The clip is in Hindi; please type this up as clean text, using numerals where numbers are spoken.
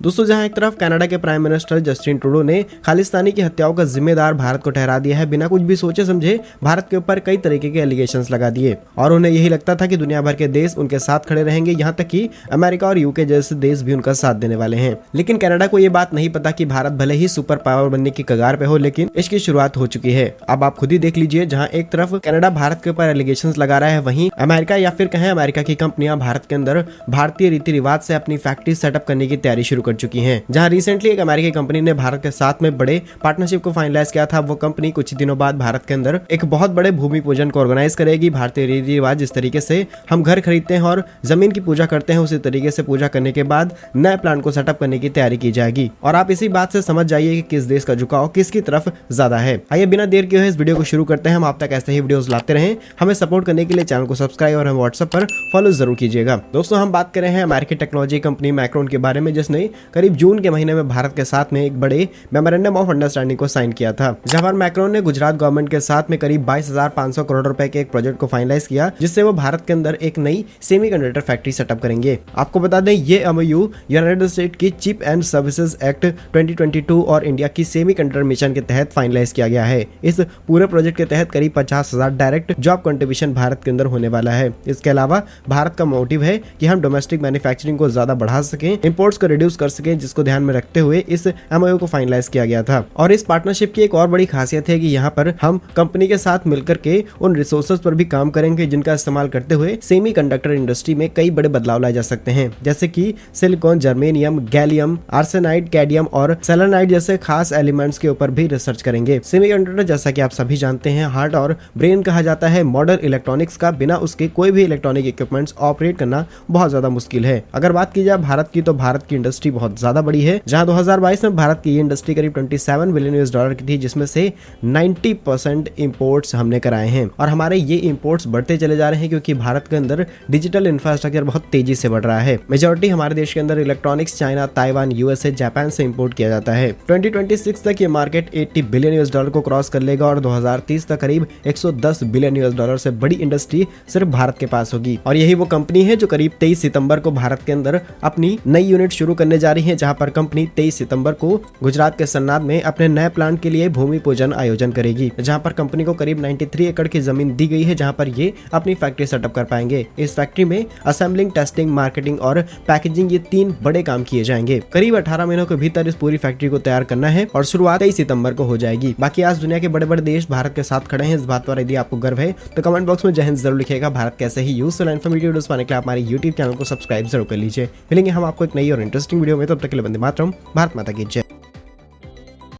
दोस्तों, जहां एक तरफ कनाडा के प्राइम मिनिस्टर जस्टिन ट्रूडो ने खालिस्तानी की हत्याओं का जिम्मेदार भारत को ठहरा दिया है, बिना कुछ भी सोचे समझे भारत के ऊपर कई तरीके के एलिगेशंस लगा दिए और उन्हें यही लगता था कि दुनिया भर के देश उनके साथ खड़े रहेंगे, यहाँ तक कि अमेरिका और यूके जैसे देश भी उनका साथ देने वाले हैं। लेकिन कनाडा को ये बात नहीं पता कि भारत भले ही सुपर पावर बनने की कगार पे हो, लेकिन इसकी शुरुआत हो चुकी है। अब आप खुद ही देख लीजिए, जहां एक तरफ कनाडा भारत के ऊपर एलिगेशंस लगा रहा है, वहीं अमेरिका या फिर कहें अमेरिका की कंपनियां भारत के अंदर भारतीय रीति रिवाज से अपनी फैक्ट्री सेटअप करने की तैयारी शुरू कर चुकी हैं। जहां रिसेंटली एक अमेरिकी कंपनी ने भारत के साथ में बड़े पार्टनरशिप को फाइनलाइज किया था। वो कंपनी कुछ दिनों बाद भारत के अंदर एक बहुत बड़े भूमि पूजन को ऑर्गेनाइज करेगी। भारतीय रीति रिवाज जिस तरीके से हम घर खरीदते हैं और जमीन की पूजा करते हैं, उसी तरीके से पूजा करने के बाद नए प्लांट को सेटअप करने की तैयारी की जाएगी। और आप इसी बात से समझ जाइए कि किस देश का झुकाव किसकी तरफ ज्यादा है। आइए बिना देर किए हुए इस वीडियो को शुरू करते हैं। हम आप तक ऐसे ही वीडियोस लाते रहें। हमें सपोर्ट करने के लिए चैनल को सब्सक्राइब और हमें व्हाट्सएप पर फॉलो जरूर कीजिएगा। दोस्तों, हम बात कर रहे हैं अमेरिकी टेक्नोलॉजी कंपनी मैक्रोन के बारे में, जिसने करीब जून के महीने में भारत के साथ में एक बड़े मेमोरेंडम ऑफ अंडरस्टैंडिंग को साइन किया था। जहां पर मैक्रोन ने गुजरात गवर्नमेंट के साथ में करीब 22,500 करोड़ रुपए के एक प्रोजेक्ट को फाइनलाइज किया, जिससे वो भारत के अंदर एक नई सेमीकंडक्टर फैक्ट्री सेटअप करेंगे। आपको बता दें, ये एमओयू यूनाइटेड स्टेट की चिप एंड सर्विसेज एक्ट 2022 और इंडिया की सेमीकंडक्टर मिशन के तहत फाइनलाइज किया गया है। इस पूरे प्रोजेक्ट के तहत करीब 50,000 डायरेक्ट जॉब कंट्रीब्यूशन भारत के अंदर होने वाला है। इसके अलावा भारत का मोटिव है कि हम डोमेस्टिक मैन्युफैक्चरिंग को ज्यादा बढ़ा सकें, इंपोर्ट्स को रिड्यूस कर सकें, जिसको ध्यान में रखते हुए इस एमओयू को फाइनलाइज किया गया था। और इस पार्टनरशिप की एक और बड़ी खासियत है कि यहाँ पर हम कंपनी के साथ मिलकर के उन रिसोर्सेज पर भी काम करेंगे जिनका इस्तेमाल करते हुए सेमीकंडक्टर इंडस्ट्री में कई बड़े बदलाव लाए जा सकते हैं, जैसे कि silicon, germanium, gallium, arsenide, cadmium और सेलेनाइड जैसे खास एलिमेंट्स के ऊपर भी रिसर्च करेंगे। सेमीकंडक्टर, जैसा कि आप सभी जानते हैं, हार्ट और ब्रेन कहा जाता है मॉडर्न इलेक्ट्रॉनिक्स का। बिना उसके कोई भी इलेक्ट्रॉनिक इक्विपमेंट्स ऑपरेट करना बहुत ज्यादा मुश्किल है। अगर बात की जाए भारत की, तो भारत की इंडस्ट्री बहुत ज्यादा बड़ी है। जहां 2022 में भारत की इंडस्ट्री करीब $27 बिलियन की थी, जिसमें से 90% इंपोर्ट्स हमने कराए हैं। और हमारे ये इंपोर्ट्स बढ़ते चले जा रहे हैं क्योंकि भारत के अंदर डिजिटल इंफ्रास्ट्रक्चर बहुत तेजी से बढ़ रहा है। मेजॉरिटी हमारे देश के अंदर electronics China, Taiwan, USA, Japan से इंपोर्ट किया जाता है। 2026 तक ये मार्केट $80 बिलियन को क्रॉस कर लेगा और 2030 तक करीब $110 बिलियन से बड़ी इंडस्ट्री सिर्फ भारत के पास होगी। और यही वो कंपनी है जो करीब 23 सितंबर को भारत के अंदर अपनी नई यूनिट शुरू करने जा रही है, जहां पर कंपनी 23 सितंबर को गुजरात के सन्नाद में अपने नए प्लांट के लिए भूमि पूजन आयोजन करेगी, जहां पर कंपनी को करीब 93 एकड़ की जमीन दी गई है, जहां पर ये अपनी फैक्ट्री सेटअप कर पाएंगे। इस फैक्ट्री में असेंबलिंग, टेस्टिंग, मार्केटिंग और पैकेजिंग, ये 3 बड़े काम किए जाएंगे। करीब 18 महीनों के भीतर इस पूरी फैक्ट्री को तैयार करना है और शुरुआत 23 सितंबर को हो जाएगी। बाकी आज दुनिया के बड़े बड़े देश भारत के साथ खड़े हैं। इस बात पर यदि आपको गर्व है तो कमेंट बॉक्स में जय हिंद जरूर लिखिएगा। भारत कैसे ही यूजफुल एंड इन्फॉर्मेटिव वीडियोस पाने के लिए आप हमारे YouTube चैनल को सब्सक्राइब जरूर कर लीजिए। मिलेंगे हम आपको एक नई और इंटरेस्टिंग वीडियो में, तब तक के लिए वंदे मातरम, भारत माता की जय।